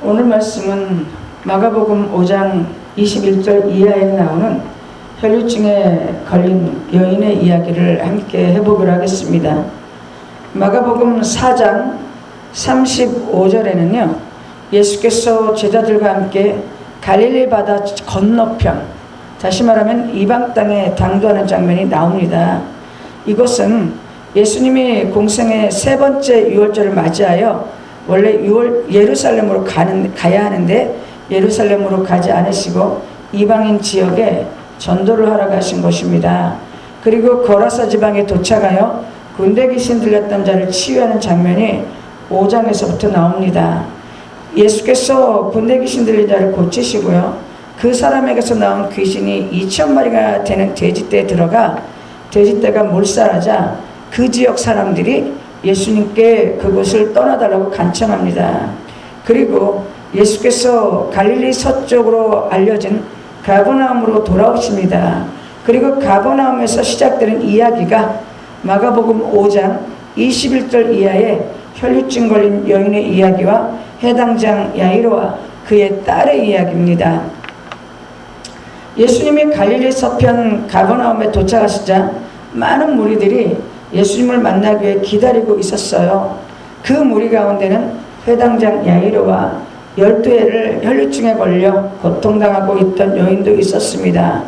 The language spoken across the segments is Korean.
오늘 말씀은 마가복음 5장 21절 이하에 나오는 혈류증에 걸린 여인의 이야기를 함께 해보기로 하겠습니다. 마가복음 4장 35절에는요, 예수께서 제자들과 함께 갈릴리 바다 건너편, 다시 말하면 이방 땅에 당도하는 장면이 나옵니다. 이곳은 예수님이 공생의 세 번째 유월절을 맞이하여 원래 예루살렘으로 가야 하는데 예루살렘으로 가지 않으시고 이방인 지역에 전도를 하러 가신 것입니다. 그리고 거라사 지방에 도착하여 군대 귀신 들렸던 자를 치유하는 장면이 5장에서부터 나옵니다. 예수께서 군대 귀신 들린 자를 고치시고요, 그 사람에게서 나온 귀신이 2,000마리가 되는 돼지떼에 들어가 돼지떼가 몰살하자 그 지역 사람들이 예수님께 그곳을 떠나달라고 간청합니다. 그리고 예수께서 갈릴리 서쪽으로 알려진 가버나움으로 돌아오십니다. 그리고 가버나움에서 시작되는 이야기가 마가복음 5장 21절 이하의 혈류증 걸린 여인의 이야기와 해당장 야이로와 그의 딸의 이야기입니다. 예수님이 갈릴리 서편 가버나움에 도착하시자 많은 무리들이 예수님을 만나기 위해 기다리고 있었어요. 그 무리 가운데는 회당장 야이로와 12해를 혈류증에 걸려 고통당하고 있던 여인도 있었습니다.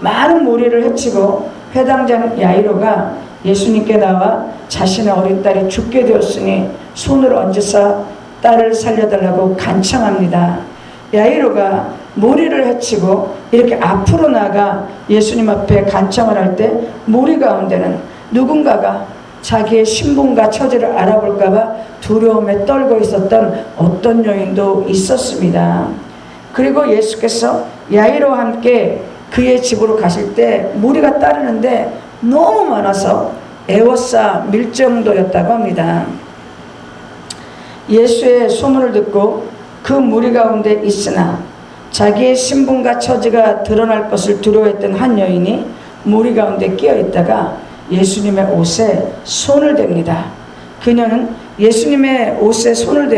많은 무리를 헤치고 회당장 야이로가 예수님께 나와 자신의 어린 딸이 죽게 되었으니 손을 얹으사 딸을 살려달라고 간청합니다. 야이로가 무리를 헤치고 이렇게 앞으로 나가 예수님 앞에 간청을 할 때 무리 가운데는 누군가가 자기의 신분과 처지를 알아볼까봐 두려움에 떨고 있었던 어떤 여인도 있었습니다. 그리고 예수께서 야이로와 함께 그의 집으로 가실 때 무리가 따르는데 너무 많아서 에워싸 밀 정도였다고 합니다. 예수의 소문을 듣고 그 무리 가운데 있으나 자기의 신분과 처지가 드러날 것을 두려워했던 한 여인이 무리 가운데 끼어 있다가 예수님의 옷에 손을 댑니다. 그녀는 예수님의 옷에 손만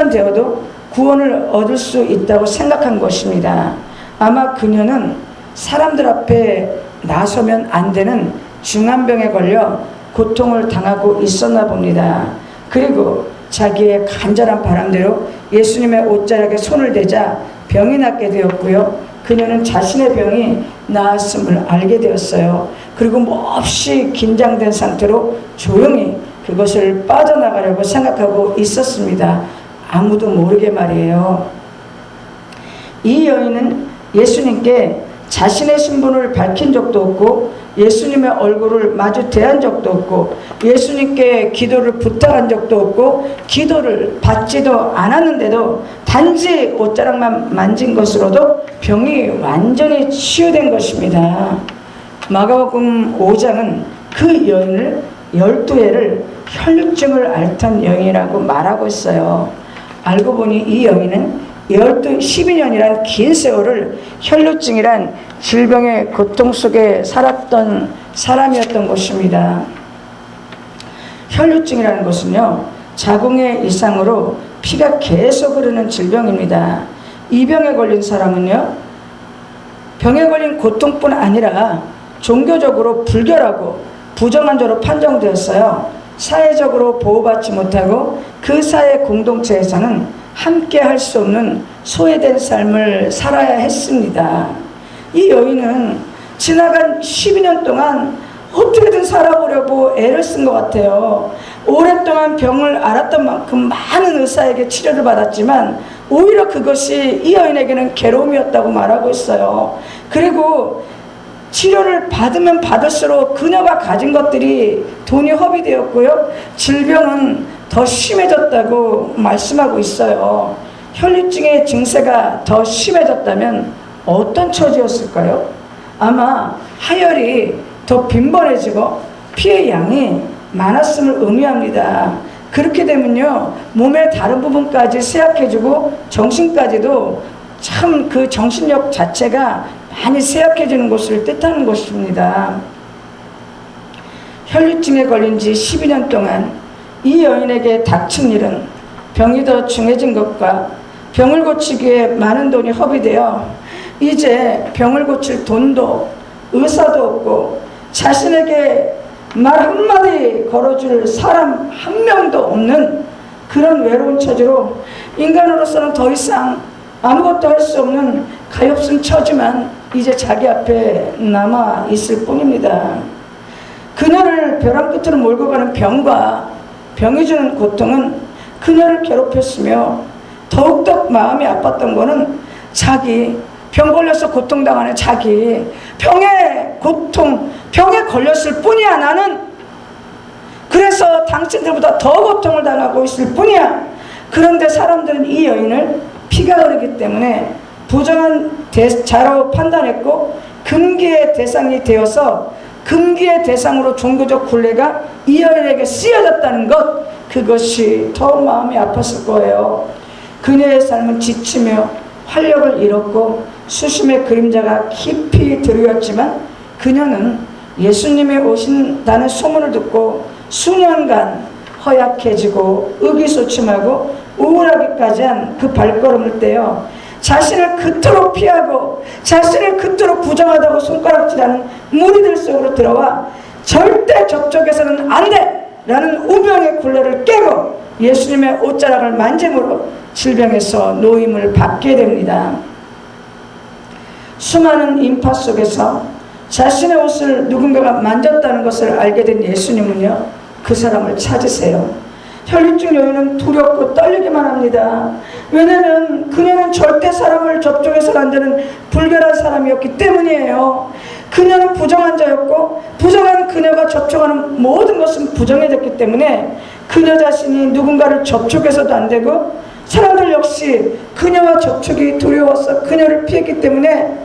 대어도 구원을 얻을 수 있다고 생각한 것입니다. 아마 그녀는 사람들 앞에 나서면 안 되는 중환병에 걸려 고통을 당하고 있었나 봅니다. 그리고 자기의 간절한 바람대로 예수님의 옷자락에 손을 대자 병이 낫게 되었고요, 그녀는 자신의 병이 나았음을 알게 되었어요. 그리고 몹시 긴장된 상태로 조용히 그것을 빠져나가려고 생각하고 있었습니다. 아무도 모르게 말이에요. 이 여인은 예수님께 자신의 신분을 밝힌 적도 없고 예수님의 얼굴을 마주 대한 적도 없고 예수님께 기도를 부탁한 적도 없고 기도를 받지도 않았는데도 단지 옷자락만 만진 것으로도 병이 완전히 치유된 것입니다. 마가복음 5장은 그 여인을 12해를 혈류증을 앓던 여인이라고 말하고 있어요. 알고 보니 이 여인은 12년이란 긴 세월을 혈류증이란 질병의 고통 속에 살았던 사람이었던 것입니다. 혈류증이라는 것은요, 자궁의 이상으로 피가 계속 흐르는 질병입니다. 이 병에 걸린 사람은요, 병에 걸린 고통뿐 아니라 종교적으로 불결하고 부정한 자로 판정되었어요. 사회적으로 보호받지 못하고 그 사회 공동체에서는 함께 할 수 없는 소외된 삶을 살아야 했습니다. 이 여인은 지나간 12년 동안 어떻게든 살아보려고 애를 쓴 것 같아요. 오랫동안 병을 앓았던 만큼 많은 의사에게 치료를 받았지만 오히려 그것이 이 여인에게는 괴로움이었다고 말하고 있어요. 그리고 치료를 받으면 받을수록 그녀가 가진 것들이 돈이 허비되었고요, 질병은 더 심해졌다고 말씀하고 있어요. 혈류증의 증세가 더 심해졌다면 어떤 처지였을까요? 아마 하혈이 더 빈번해지고 피의 양이 많았음을 의미합니다. 그렇게 되면요, 몸의 다른 부분까지 쇠약해지고 정신까지도 참 그 정신력 자체가 많이 쇠약해지는 것을 뜻하는 것입니다. 혈류증에 걸린 지 12년 동안 이 여인에게 닥친 일은 병이 더 중해진 것과 병을 고치기 위해 많은 돈이 허비되어 이제 병을 고칠 돈도 의사도 없고 자신에게 말 한마디 걸어줄 사람 한 명도 없는 그런 외로운 처지로 인간으로서는 더 이상 아무것도 할 수 없는 가엾은 처지만 이제 자기 앞에 남아 있을 뿐입니다. 그녀를 벼랑 끝으로 몰고 가는 병과 병이 주는 고통은 그녀를 괴롭혔으며 더욱더 마음이 아팠던 거는 자기 병 걸려서 고통당하는 자기 병에 걸렸을 뿐이야. 나는 그래서 당신들보다 더 고통을 당하고 있을 뿐이야. 그런데 사람들은 이 여인을 피가 흐르기 때문에 부정한 자로 판단했고 금기의 대상이 되어서 금기의 대상으로 종교적 굴레가 이 여인에게 쓰여졌다는 것, 그것이 더 마음이 아팠을 거예요. 그녀의 삶은 지치며 활력을 잃었고 수심의 그림자가 깊이 들이었지만 그녀는 예수님이 오신다는 소문을 듣고 수년간 허약해지고 의기소침하고 우울하기까지 한 그 발걸음을 떼어 자신을 그토록 피하고 자신을 그토록 부정하다고 손가락질하는 무리들 속으로 들어와 절대 접촉해서는 안 돼! 라는 운명의 굴레를 깨고 예수님의 옷자락을 만짐으로 질병에서 노임을 받게 됩니다. 수많은 인파 속에서 자신의 옷을 누군가가 만졌다는 것을 알게 된 예수님은요, 그 사람을 찾으세요. 혈류증 여인은 두렵고 떨리기만 합니다. 왜냐하면 그녀는 절대 사람을 접촉해서는 안 되는 불결한 사람이었기 때문이에요. 그녀는 부정한 자였고 부정한 그녀가 접촉하는 모든 것은 부정해졌기 때문에 그녀 자신이 누군가를 접촉해서도 안 되고 사람들 역시 그녀와 접촉이 두려워서 그녀를 피했기 때문에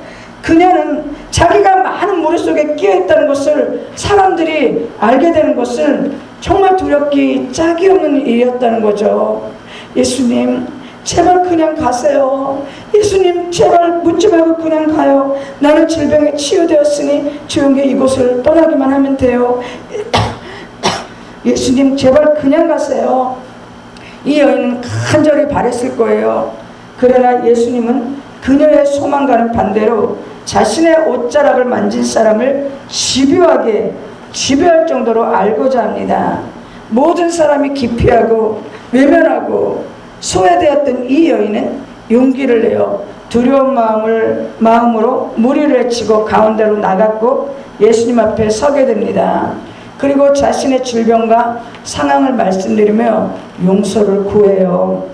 그녀는 자기가 많은 무리 속에 끼어있다는 것을 사람들이 알게 되는 것을 정말 두렵기 짝이 없는 일이었다는 거죠. 예수님, 제발 그냥 가세요. 예수님, 제발 묻지 말고 그냥 가요. 나는 질병에 치유되었으니 조용히 이곳을 떠나기만 하면 돼요. 예수님, 제발 그냥 가세요. 이 여인은 간절히 바랬을 거예요. 그러나 예수님은 그녀의 소망과는 반대로 자신의 옷자락을 만진 사람을 집요할 정도로 알고자 합니다. 모든 사람이 기피하고 외면하고 소외되었던 이 여인은 용기를 내어 두려운 마음으로 무리를 헤치고 가운데로 나갔고 예수님 앞에 서게 됩니다. 그리고 자신의 질병과 상황을 말씀드리며 용서를 구해요.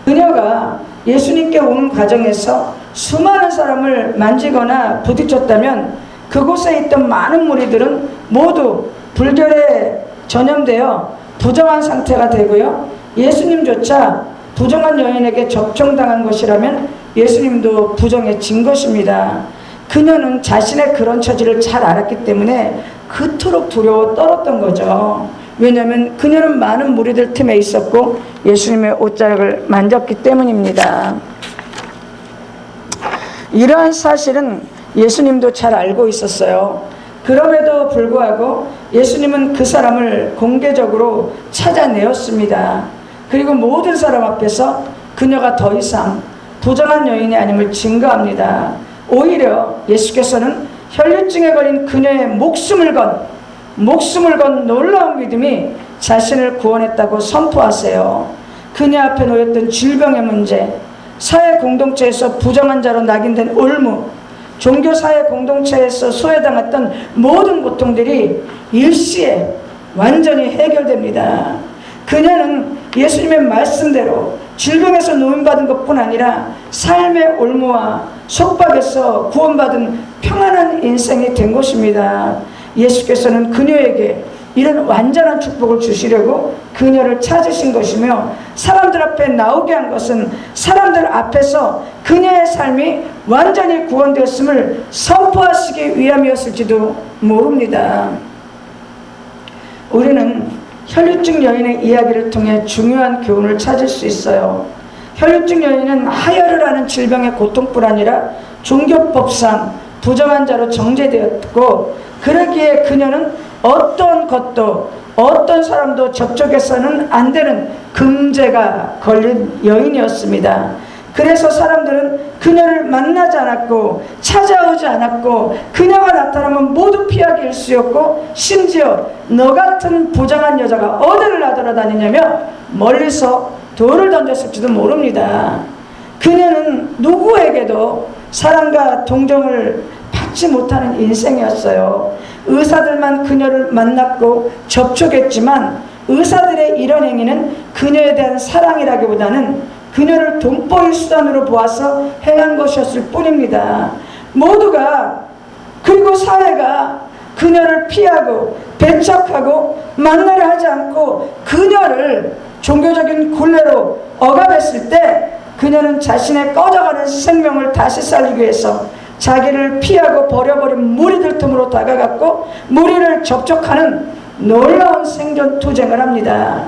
그녀가 예수님께 오는 과정에서 수많은 사람을 만지거나 부딪혔다면 그곳에 있던 많은 무리들은 모두 불결에 전염되어 부정한 상태가 되고요. 예수님조차 부정한 여인에게 접촉당한 것이라면 예수님도 부정해진 것입니다. 그녀는 자신의 그런 처지를 잘 알았기 때문에 그토록 두려워 떨었던 거죠. 왜냐하면 그녀는 많은 무리들 틈에 있었고 예수님의 옷자락을 만졌기 때문입니다. 이러한 사실은 예수님도 잘 알고 있었어요. 그럼에도 불구하고 예수님은 그 사람을 공개적으로 찾아내었습니다. 그리고 모든 사람 앞에서 그녀가 더 이상 부정한 여인이 아님을 증거합니다. 오히려 예수께서는 혈류증에 걸린 그녀의 목숨을 건 놀라운 믿음이 자신을 구원했다고 선포하세요. 그녀 앞에 놓였던 질병의 문제, 사회 공동체에서 부정한 자로 낙인된 올무, 종교사회 공동체에서 소외당했던 모든 고통들이 일시에 완전히 해결됩니다. 그녀는 예수님의 말씀대로 질병에서 노임받은 것뿐 아니라 삶의 올무와 속박에서 구원받은 평안한 인생이 된 것입니다. 예수께서는 그녀에게 이런 완전한 축복을 주시려고 그녀를 찾으신 것이며 사람들 앞에 나오게 한 것은 사람들 앞에서 그녀의 삶이 완전히 구원되었음을 선포하시기 위함이었을지도 모릅니다. 우리는 혈류증 여인의 이야기를 통해 중요한 교훈을 찾을 수 있어요. 혈류증 여인은 하혈을 하는 질병의 고통뿐 아니라 종교법상 부정한 자로 정죄되었고 그러기에 그녀는 어떤 것도 어떤 사람도 접촉해서는 안 되는 금제가 걸린 여인이었습니다. 그래서 사람들은 그녀를 만나지 않았고 찾아오지 않았고 그녀가 나타나면 모두 피하기 일쑤였고 심지어 너 같은 부정한 여자가 어디를 나돌아다니냐며 멀리서 돌을 던졌을지도 모릅니다. 그녀는 누구에게도 사랑과 동정을 받지 못하는 인생이었어요. 의사들만 그녀를 만났고 접촉했지만 의사들의 이런 행위는 그녀에 대한 사랑이라기보다는 그녀를 돈벌이 수단으로 보아서 행한 것이었을 뿐입니다. 모두가 그리고 사회가 그녀를 피하고 배척하고 만나려 하지 않고 그녀를 종교적인 굴레로 억압했을 때 그녀는 자신의 꺼져가는 생명을 다시 살리기 위해서 자기를 피하고 버려버린 무리들 틈으로 다가갔고 무리를 접촉하는 놀라운 생존 투쟁을 합니다.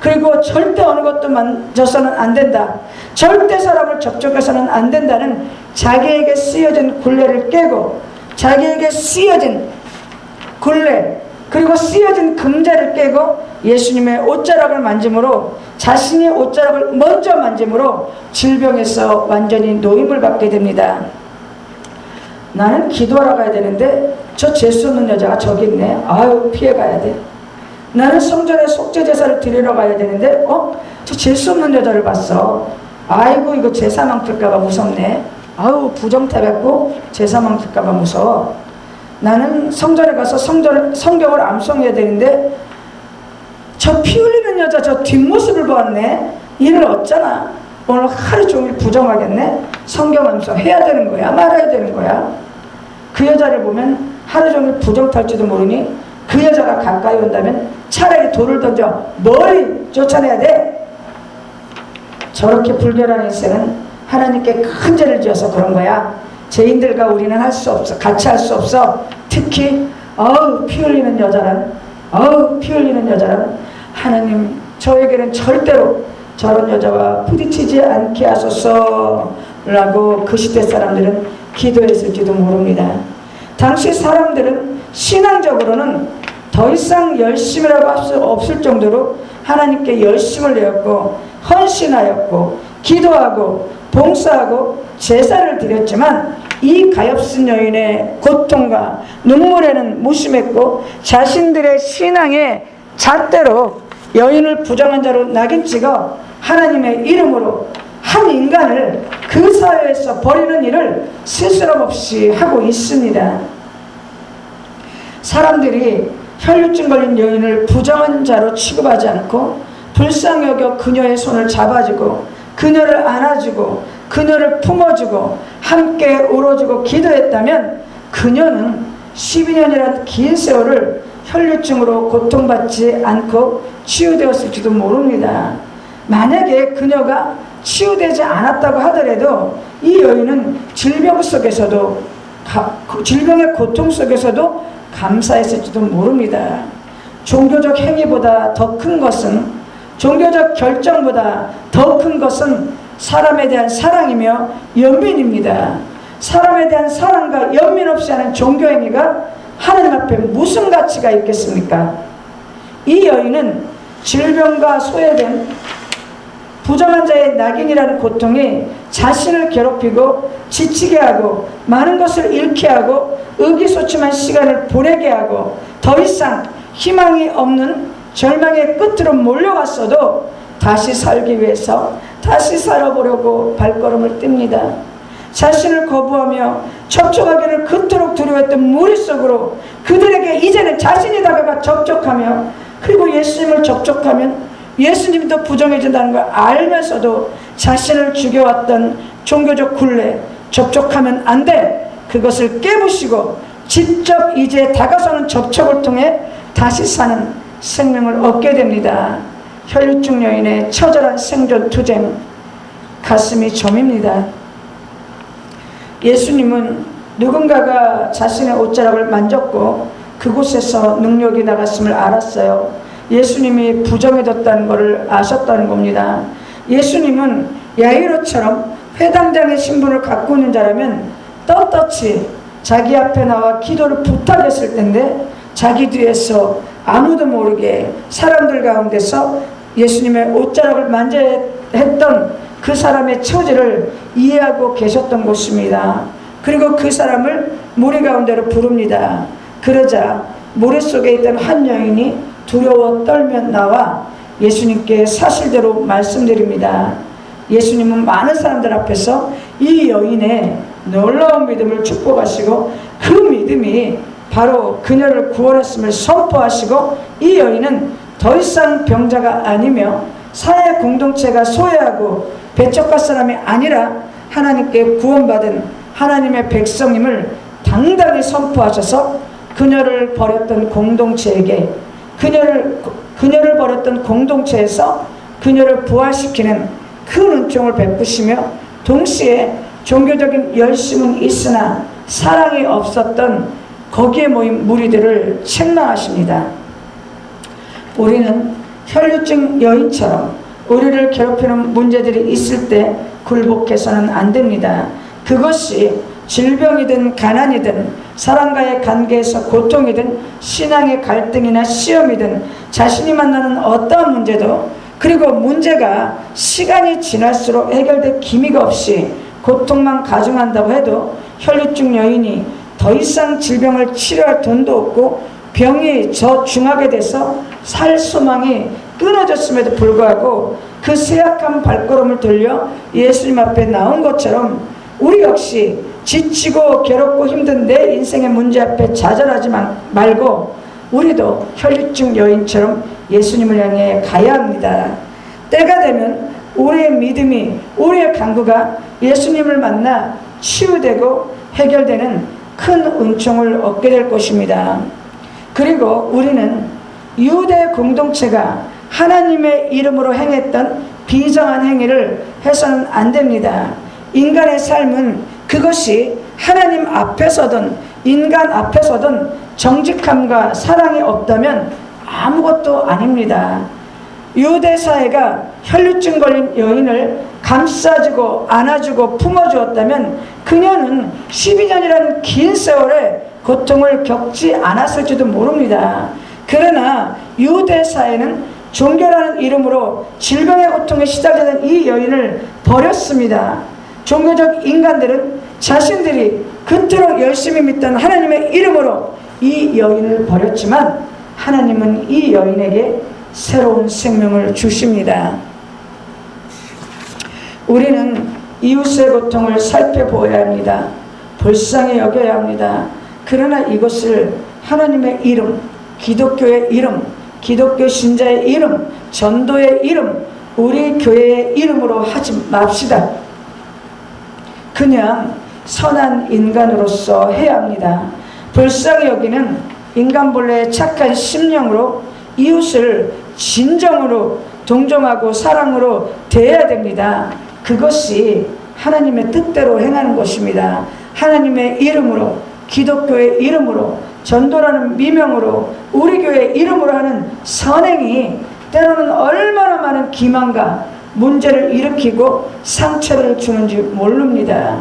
그리고 절대 어느 것도 만져서는 안 된다. 절대 사람을 접촉해서는 안 된다는 자기에게 쓰여진 굴레를 깨고 자기에게 쓰여진 굴레 그리고 쓰여진 금제를 깨고 예수님의 옷자락을 만짐으로 자신이 옷자락을 먼저 만짐으로 질병에서 완전히 노임을 받게 됩니다. 나는 기도하러 가야 되는데 저 재수 없는 여자가 저기 있네. 아유 피해가야 돼. 나는 성전에 속죄제사를 드리러 가야 되는데 저 재수 없는 여자를 봤어. 아이고 이거 제사 망칠까봐 무섭네. 아유 부정타받고 제사 망칠까봐 무서워. 나는 성전에 가서 성경을 암송해야 되는데 저 피 흘리는 여자 저 뒷모습을 보았네. 이를 어쩌나. 오늘 하루 종일 부정하겠네. 성경 암송 해야 되는 거야 말아야 되는 거야. 그 여자를 보면 하루 종일 부정 탈지도 모르니 그 여자가 가까이 온다면 차라리 돌을 던져 머리 쫓아내야 돼. 저렇게 불결한 인생은 하나님께 큰 죄를 지어서 그런 거야. 죄인들과 우리는 할 수 없어. 같이 할 수 없어. 특히 피 흘리는 여자란 피 흘리는 여자란 하나님 저에게는 절대로 저런 여자와 부딪히지 않게 하소서 라고 그 시대 사람들은 기도했을지도 모릅니다. 당시 사람들은 신앙적으로는 더 이상 열심이라고 할 수 없을 정도로 하나님께 열심을 내었고 헌신하였고 기도하고 봉사하고 제사를 드렸지만 이 가엾은 여인의 고통과 눈물에는 무심했고 자신들의 신앙의 잣대로 여인을 부정한 자로 낙인 찍어 하나님의 이름으로 한 인간을 그 사회에서 버리는 일을 스스럼 없이 하고 있습니다. 사람들이 혈루증 걸린 여인을 부정한 자로 취급하지 않고 불쌍히 여겨 그녀의 손을 잡아주고 그녀를 안아주고 그녀를 품어주고 함께 울어주고 기도했다면 그녀는 12년이라는 긴 세월을 혈루증으로 고통받지 않고 치유되었을지도 모릅니다. 만약에 그녀가 치유되지 않았다고 하더라도 이 여인은 질병의 고통 속에서도 감사했을지도 모릅니다. 종교적 행위보다 더 큰 것은 종교적 결정보다 더 큰 것은 사람에 대한 사랑이며 연민입니다. 사람에 대한 사랑과 연민 없이 하는 종교 행위가 하나님 앞에 무슨 가치가 있겠습니까? 이 여인은 질병과 소외된 부정한 자의 낙인이라는 고통이 자신을 괴롭히고 지치게 하고 많은 것을 잃게 하고 의기소침한 시간을 보내게 하고 더 이상 희망이 없는 절망의 끝으로 몰려갔어도 다시 살기 위해서 다시 살아보려고 발걸음을 띱니다. 자신을 거부하며 접촉하기를 그토록 두려워했던 무리 속으로 그들에게 이제는 자신이 다가가 접촉하며 그리고 예수님을 접촉하면 예수님도 부정해진다는 걸 알면서도 자신을 죽여왔던 종교적 굴레 접촉하면 안 돼. 그것을 깨부시고 직접 이제 다가서는 접촉을 통해 다시 사는 생명을 얻게 됩니다. 혈루증 여인의 처절한 생존 투쟁 가슴이 저밉니다. 예수님은 누군가가 자신의 옷자락을 만졌고 그곳에서 능력이 나갔음을 알았어요. 예수님이 부정해졌다는 것을 아셨다는 겁니다. 예수님은 야이로처럼 회당장의 신분을 갖고 있는 자라면 떳떳이 자기 앞에 나와 기도를 부탁했을 텐데 자기 뒤에서 아무도 모르게 사람들 가운데서 예수님의 옷자락을 만져야 했던 그 사람의 처지를 이해하고 계셨던 것입니다. 그리고 그 사람을 무리 가운데로 부릅니다. 그러자 모래 속에 있던 한 여인이 두려워 떨며 나와 예수님께 사실대로 말씀드립니다. 예수님은 많은 사람들 앞에서 이 여인의 놀라운 믿음을 축복하시고 그 믿음이 바로 그녀를 구원했음을 선포하시고 이 여인은 더 이상 병자가 아니며 사회 공동체가 소외하고 배척할 사람이 아니라 하나님께 구원받은 하나님의 백성임을 당당히 선포하셔서 그녀를 버렸던 공동체에게 그녀를 버렸던 공동체에서 그녀를 부활시키는 큰 은총을 베푸시며 동시에 종교적인 열심은 있으나 사랑이 없었던 거기에 모인 무리들을 책망하십니다. 우리는 혈류증 여인처럼 우리를 괴롭히는 문제들이 있을 때 굴복해서는 안 됩니다. 그것이 질병이든 가난이든 사람과의 관계에서 고통이든 신앙의 갈등이나 시험이든 자신이 만나는 어떠한 문제도 그리고 문제가 시간이 지날수록 해결될 기미가 없이 고통만 가중한다고 해도 혈류증 여인이 더 이상 질병을 치료할 돈도 없고 병이 더 중하게 돼서 살 소망이 끊어졌음에도 불구하고 그 쇠약한 발걸음을 돌려 예수님 앞에 나온 것처럼 우리 역시 지치고 괴롭고 힘든 내 인생의 문제 앞에 좌절하지 말고 우리도 혈류증 여인처럼 예수님을 향해 가야 합니다. 때가 되면 우리의 믿음이 우리의 간구가 예수님을 만나 치유되고 해결되는 큰 은총을 얻게 될 것입니다. 그리고 우리는 유대 공동체가 하나님의 이름으로 행했던 비정한 행위를 해서는 안 됩니다. 인간의 삶은 그것이 하나님 앞에서든 인간 앞에서든 정직함과 사랑이 없다면 아무것도 아닙니다. 유대 사회가 혈류증 걸린 여인을 감싸주고 안아주고 품어주었다면 그녀는 12년이라는 긴 세월에 고통을 겪지 않았을지도 모릅니다. 그러나 유대 사회는 종교라는 이름으로 질병의 고통에 시달리는 이 여인을 버렸습니다. 종교적 인간들은 자신들이 그토록 열심히 믿던 하나님의 이름으로 이 여인을 버렸지만 하나님은 이 여인에게 새로운 생명을 주십니다. 우리는 이웃의 고통을 살펴보아야 합니다. 불쌍히 여겨야 합니다. 그러나 이것을 하나님의 이름, 기독교의 이름, 기독교 신자의 이름, 전도의 이름, 우리 교회의 이름으로 하지 맙시다. 그냥 선한 인간으로서 해야 합니다. 불쌍히 여기는 인간 본래의 착한 심령으로 이웃을 진정으로 동정하고 사랑으로 대해야 됩니다. 그것이 하나님의 뜻대로 행하는 것입니다. 하나님의 이름으로, 기독교의 이름으로, 전도라는 미명으로, 우리 교회의 이름으로 하는 선행이 때로는 얼마나 많은 기만과 문제를 일으키고 상처를 주는지 모릅니다.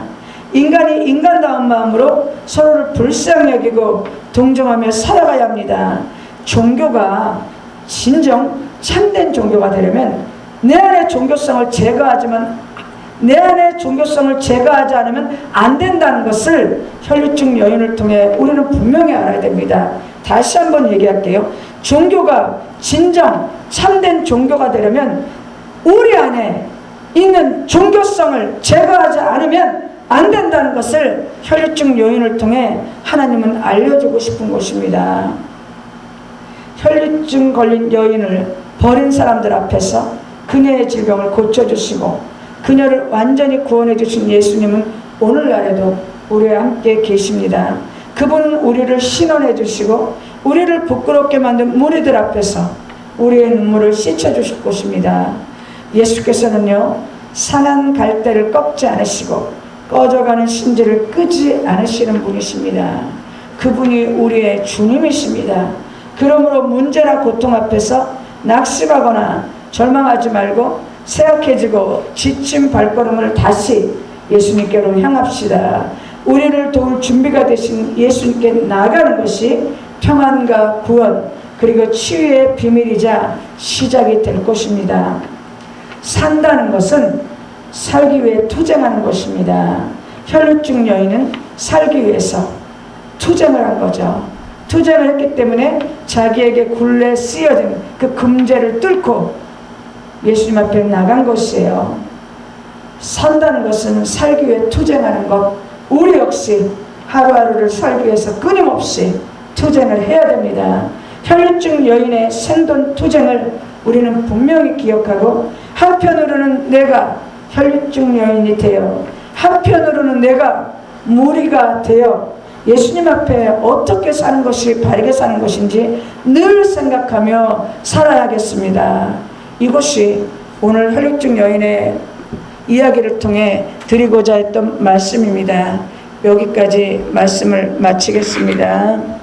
인간이 인간다운 마음으로 서로를 불쌍히 여기고 동정하며 살아가야 합니다. 종교가 진정 참된 종교가 되려면 내 안의 종교성을 제거하지 않으면 안 된다는 것을 혈류증 여인을 통해 우리는 분명히 알아야 됩니다. 다시 한번 얘기할게요. 종교가 진정 참된 종교가 되려면 우리 안에 있는 종교성을 제거하지 않으면 안 된다는 것을 혈류증 여인을 통해 하나님은 알려주고 싶은 것입니다. 혈류증 걸린 여인을 버린 사람들 앞에서 그녀의 질병을 고쳐주시고 그녀를 완전히 구원해 주신 예수님은 오늘날에도 우리와 함께 계십니다. 그분은 우리를 신원해 주시고 우리를 부끄럽게 만든 무리들 앞에서 우리의 눈물을 씻어 주실 것입니다. 예수께서는요, 상한 갈대를 꺾지 않으시고 꺼져가는 신지를 끄지 않으시는 분이십니다. 그분이 우리의 주님이십니다. 그러므로 문제나 고통 앞에서 낙심하거나 절망하지 말고 쇠약해지고 지친 발걸음을 다시 예수님께로 향합시다. 우리를 도울 준비가 되신 예수님께 나아가는 것이 평안과 구원 그리고 치유의 비밀이자 시작이 될 것입니다. 산다는 것은 살기 위해 투쟁하는 것입니다. 혈루증 여인은 살기 위해서 투쟁을 한 거죠. 투쟁을 했기 때문에 자기에게 굴레 쓰여진 그 금제를 뚫고 예수님 앞에 나간 것이에요. 산다는 것은 살기 위해 투쟁하는 것. 우리 역시 하루하루를 살기 위해서 끊임없이 투쟁을 해야 됩니다. 혈루증 여인의 생존 투쟁을 우리는 분명히 기억하고, 한편으로는 내가 혈루증 여인이 되어, 한편으로는 내가 무리가 되어 예수님 앞에 어떻게 사는 것이 바르게 사는 것인지 늘 생각하며 살아야겠습니다. 이것이 오늘 혈루증 여인의 이야기를 통해 드리고자 했던 말씀입니다. 여기까지 말씀을 마치겠습니다.